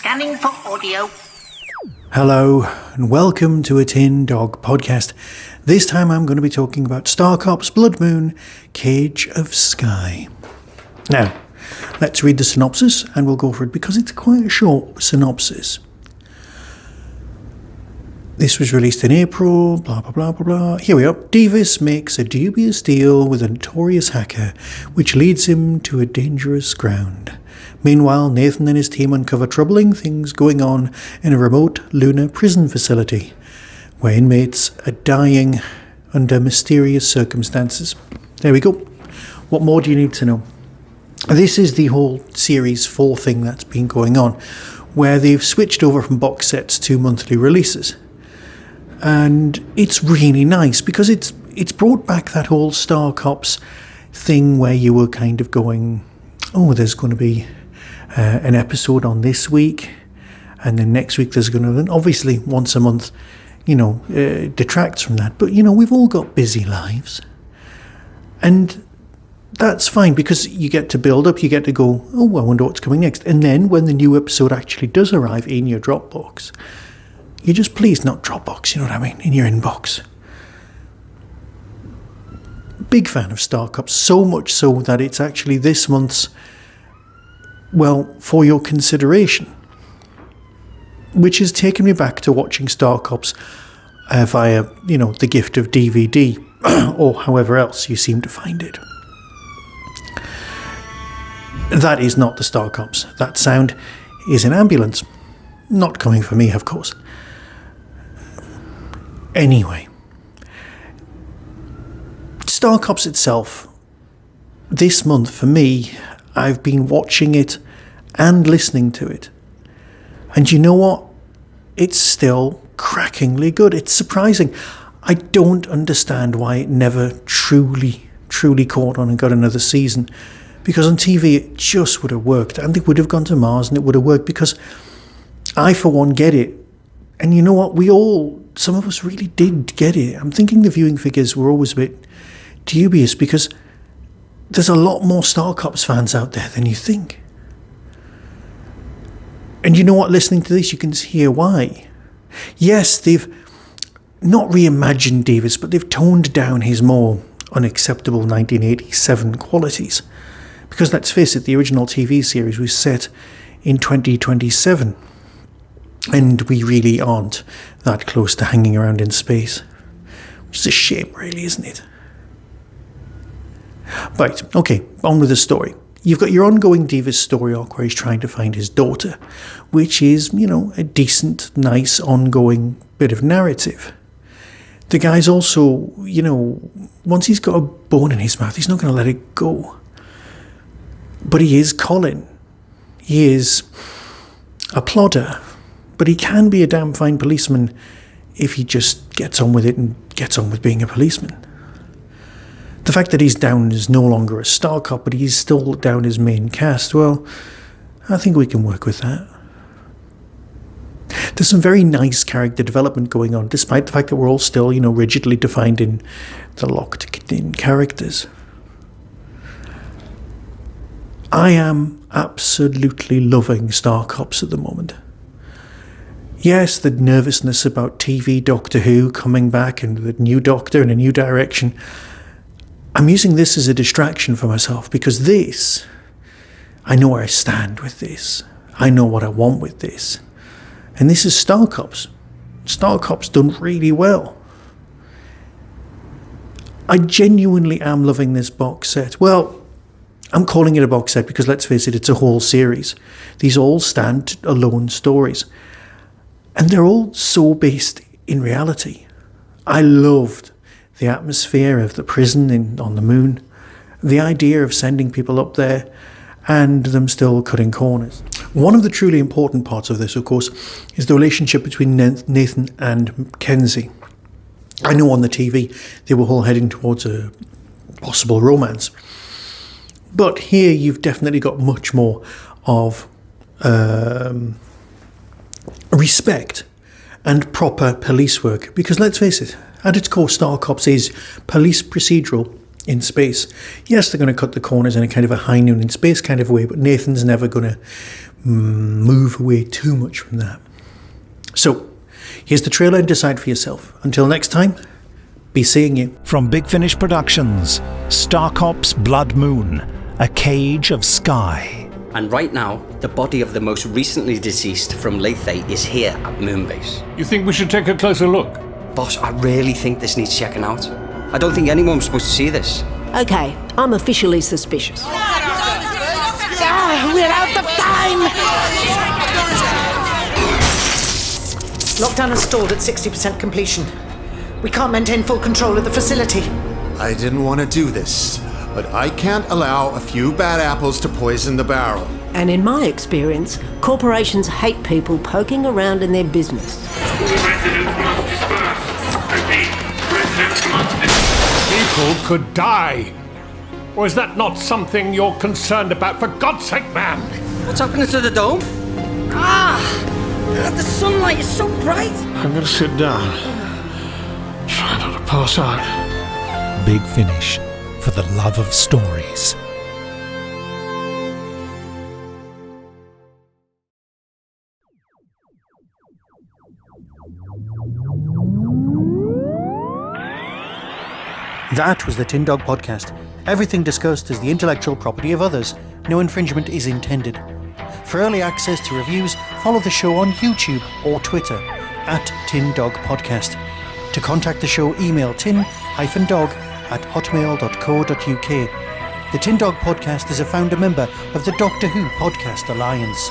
Scanning for audio. Hello, and welcome to a Tin Dog podcast. This time I'm going to be talking about Star Cops Blood Moon, Cage of Sky. Now, let's read the synopsis and we'll go for it because it's quite a short synopsis. This was released in April, blah, blah, blah, blah, blah. Here we are. Devis makes a dubious deal with a notorious hacker, which leads him to a dangerous ground. Meanwhile, Nathan and his team uncover troubling things going on in a remote lunar prison facility, where inmates are dying under mysterious circumstances. There we go. What more do you need to know? This is the whole Series 4 thing that's been going on, where they've switched over from box sets to monthly releases. And it's really nice because it's brought back that whole Star Cops thing where you were kind of going, oh, there's going to be an episode on this week, and then next week there's going to, and obviously once a month, detracts from that. But, we've all got busy lives. And that's fine because you get to build up, you get to go, oh, I wonder what's coming next. And then when the new episode actually does arrive in your Dropbox, you just please not Dropbox, you know what I mean, in your inbox. Big fan of Star Cops, so much so that it's actually this month's, for your consideration. Which has taken me back to watching Star Cops via, the gift of DVD, or however else you seem to find it. That is not the Star Cops. That sound is an ambulance. Not coming for me, of course. Anyway, Star Cops itself, this month for me, I've been watching it and listening to it. And you know what? It's still crackingly good. It's surprising. I don't understand why it never truly caught on and got another season. Because on TV it just would have worked. And they would have gone to Mars and it would have worked because I, for one, get it. And you know what? Some of us really did get it. I'm thinking the viewing figures were always a bit dubious because there's a lot more Star Cops fans out there than you think. And you know what? Listening to this, you can hear why. Yes, they've not reimagined Devis, but they've toned down his more unacceptable 1987 qualities. Because let's face it, the original TV series was set in 2027. And we really aren't that close to hanging around in space. Which is a shame, really, isn't it? Right, okay, on with the story. You've got your ongoing Devis story arc where he's trying to find his daughter, which is, a decent, nice, ongoing bit of narrative. The guy's also, once he's got a bone in his mouth, he's not going to let it go. But he is Colin. He is a plodder. But he can be a damn fine policeman if he just gets on with it and gets on with being a policeman. The fact that he's down as no longer a Star Cop, but he's still down as main cast, well, I think we can work with that. There's some very nice character development going on, despite the fact that we're all still, rigidly defined in the locked-in characters. I am absolutely loving Star Cops at the moment. Yes, the nervousness about TV Doctor Who coming back and the new Doctor in a new direction. I'm using this as a distraction for myself because this, I know where I stand with this. I know what I want with this. And this is Star Cops. Star Cops done really well. I genuinely am loving this box set. Well, I'm calling it a box set because let's face it, it's a whole series. These all stand alone stories. And they're all so based in reality. I loved the atmosphere of the prison on the moon, the idea of sending people up there and them still cutting corners. One of the truly important parts of this, of course, is the relationship between Nathan and Kenzie. I know on the TV they were all heading towards a possible romance. But here you've definitely got much more of respect and proper police work. Because let's face it, at its core, Star Cops is police procedural in space. Yes, they're going to cut the corners in a kind of a high noon in space kind of way, but Nathan's never going to move away too much from that. So, here's the trailer and decide for yourself. Until next time, be seeing you. From Big Finish Productions, Star Ops Blood Moon, A Cage of Sky. And right now, the body of the most recently deceased from Lethe is here at Moonbase. You think we should take a closer look? Boss, I really think this needs checking out. I don't think anyone was supposed to see this. Okay, I'm officially suspicious. We're out of time! Lockdown is stalled at 60% completion. We can't maintain full control of the facility. I didn't want to do this, but I can't allow a few bad apples to poison the barrel. And in my experience, corporations hate people poking around in their business. People could die. Or is that not something you're concerned about? For God's sake, man! What's happening to the dome? The sunlight is so bright. I'm gonna sit down. Try not to pass out. Big Finish, for the love of stories. That was the Tin Dog Podcast. Everything discussed is the intellectual property of others. No infringement is intended. For early access to reviews, follow the show on YouTube or Twitter @Tin Dog Podcast. To contact the show, email tin-dog@hotmail.co.uk. The Tin Dog Podcast is a founder member of the Doctor Who Podcast Alliance.